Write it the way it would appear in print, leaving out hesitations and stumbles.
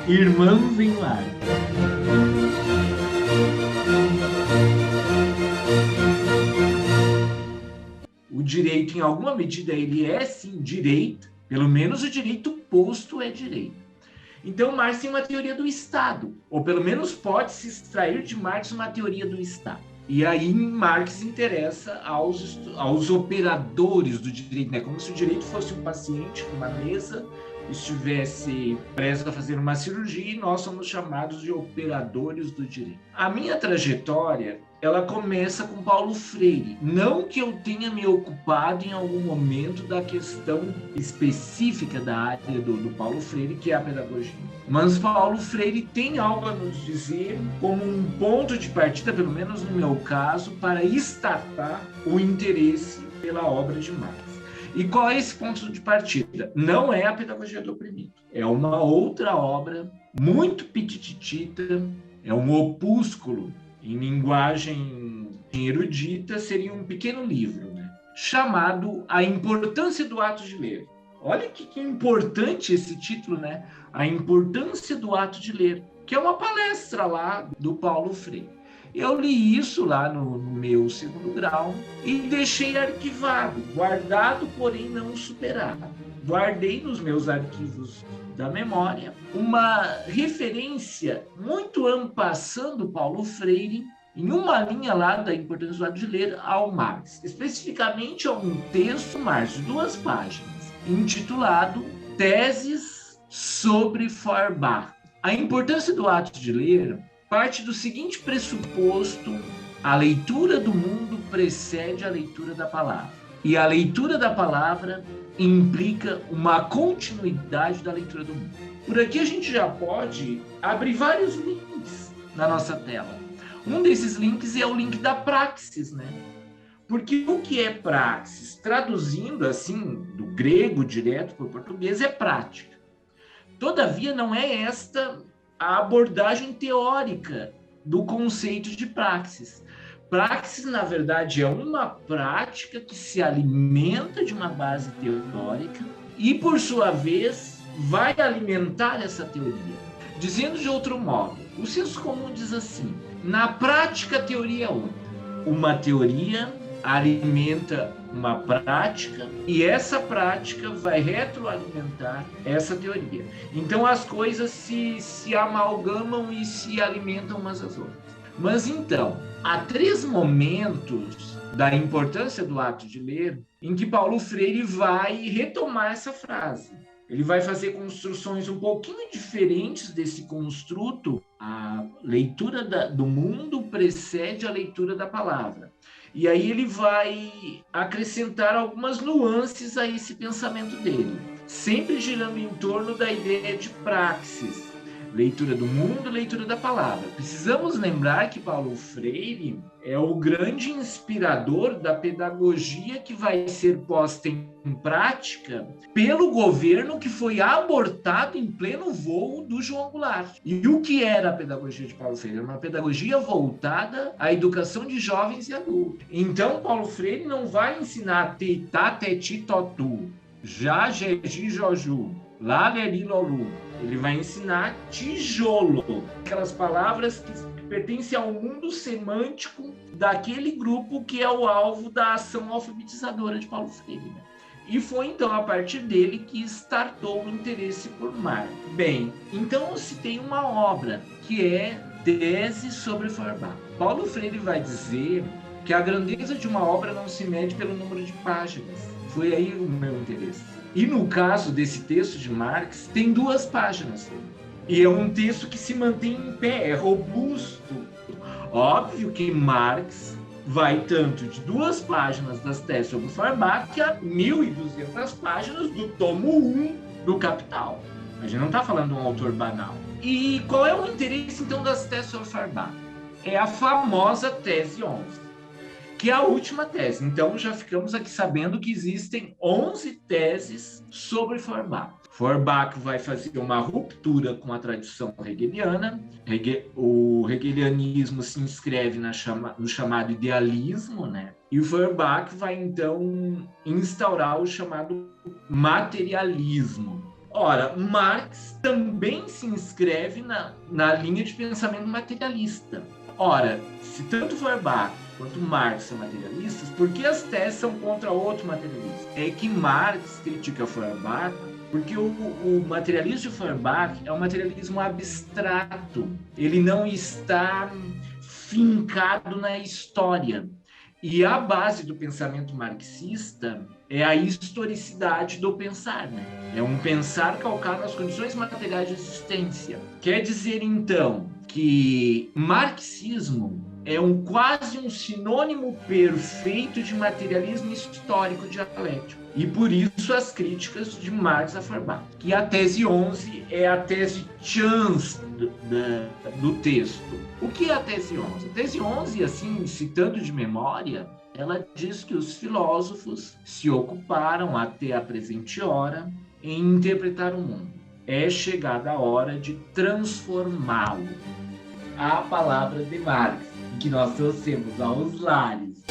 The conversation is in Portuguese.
Irmãos em Lar. O direito, em alguma medida, ele é, sim, direito, pelo menos o direito posto é direito. Então, Marx tem uma teoria do Estado, ou pelo menos pode-se extrair de Marx uma teoria do Estado. E aí Marx interessa aos operadores do direito, né? Como se o direito fosse um paciente numa mesa, estivesse prestes a fazer uma cirurgia e nós somos chamados de operadores do direito. A minha trajetória, ela começa com Paulo Freire. Não que eu tenha me ocupado em algum momento da questão específica da área do Paulo Freire, que é a pedagogia. Mas Paulo Freire tem algo a nos dizer como um ponto de partida, pelo menos no meu caso, para startar o interesse pela obra de Marx. E qual é esse ponto de partida? Não é a Pedagogia do Oprimido. É uma outra obra muito pititita, é um opúsculo em linguagem erudita, seria um pequeno livro, né? Chamado A Importância do Ato de Ler. Olha que importante esse título, né? A Importância do Ato de Ler, que é uma palestra lá do Paulo Freire. Eu li isso lá no meu segundo grau e deixei arquivado, guardado, porém não superado. Guardei nos meus arquivos da memória uma referência muito en passant do Paulo Freire em uma linha lá da Importância do Ato de Ler ao Marx, especificamente a um texto, Marx, de 2 páginas, intitulado Teses sobre Feuerbach. A importância do ato de ler parte do seguinte pressuposto: a leitura do mundo precede a leitura da palavra. E a leitura da palavra implica uma continuidade da leitura do mundo. Por aqui a gente já pode abrir vários links na nossa tela. Um desses links é o link da praxis, né? Porque o que é praxis? Traduzindo assim, do grego direto para o português, é prática. Todavia, não é esta a abordagem teórica do conceito de praxis. Praxis, na verdade, é uma prática que se alimenta de uma base teórica e, por sua vez, vai alimentar essa teoria. Dizendo de outro modo, o senso comum diz assim: na prática, a teoria é outra. Uma teoria alimenta uma prática e essa prática vai retroalimentar essa teoria. Então as coisas se amalgamam e se alimentam umas às outras. Mas então, há 3 momentos da importância do ato de ler em que Paulo Freire vai retomar essa frase. Ele vai fazer construções um pouquinho diferentes desse construto. A leitura do mundo precede a leitura da palavra. E aí ele vai acrescentar algumas nuances a esse pensamento dele, sempre girando em torno da ideia de praxis, leitura do mundo, leitura da palavra. Precisamos lembrar que Paulo Freire é o grande inspirador da pedagogia que vai ser posta em prática pelo governo que foi abortado em pleno voo do João Goulart. E o que era a pedagogia de Paulo Freire? Era uma pedagogia voltada à educação de jovens e adultos. Então, Paulo Freire não vai ensinar titá, teti, totu, já, jeji, joju, lá, leri, lolu. Ele vai ensinar tijolo, aquelas palavras que pertencem ao mundo semântico daquele grupo que é o alvo da ação alfabetizadora de Paulo Freire. E foi então a partir dele que startou o interesse por Marx. Bem, então se tem uma obra que é Tese sobre Feuerbach. Paulo Freire vai dizer que a grandeza de uma obra não se mede pelo número de páginas. Foi aí o meu interesse. E no caso desse texto de Marx, tem 2 páginas. E é um texto que se mantém em pé, é robusto. Óbvio que Marx vai tanto de 2 páginas das teses sobre Feuerbach a 1.200 páginas do tomo 1 do Capital. A gente não está falando de um autor banal. E qual é o interesse, então, das teses sobre Feuerbach? É a famosa tese 11, que é a última tese. Então, já ficamos aqui sabendo que existem 11 teses sobre Feuerbach. Feuerbach vai fazer uma ruptura com a tradição hegeliana. O hegelianismo se inscreve no chamado idealismo, né? E o Feuerbach vai, então, instaurar o chamado materialismo. Ora, Marx também se inscreve na linha de pensamento materialista. Ora, se tanto Feuerbach quanto Marx são materialistas, por que as teses são contra outro materialista? É que Marx critica Feuerbach porque o materialismo de Feuerbach é um materialismo abstrato. Ele não está fincado na história. E a base do pensamento marxista é a historicidade do pensar, né? É um pensar calcado nas condições materiais de existência. Quer dizer, então, que marxismo é quase um sinônimo perfeito de materialismo histórico dialético. E por isso as críticas de Marx a Feuerbach. Que a tese 11 é a tese chance do texto. O que é a tese 11? A tese 11, assim, citando de memória, ela diz que os filósofos se ocuparam até a presente hora em interpretar o mundo. É chegada a hora de transformá-lo. A palavra de Marx, que nós trouxemos aos lares.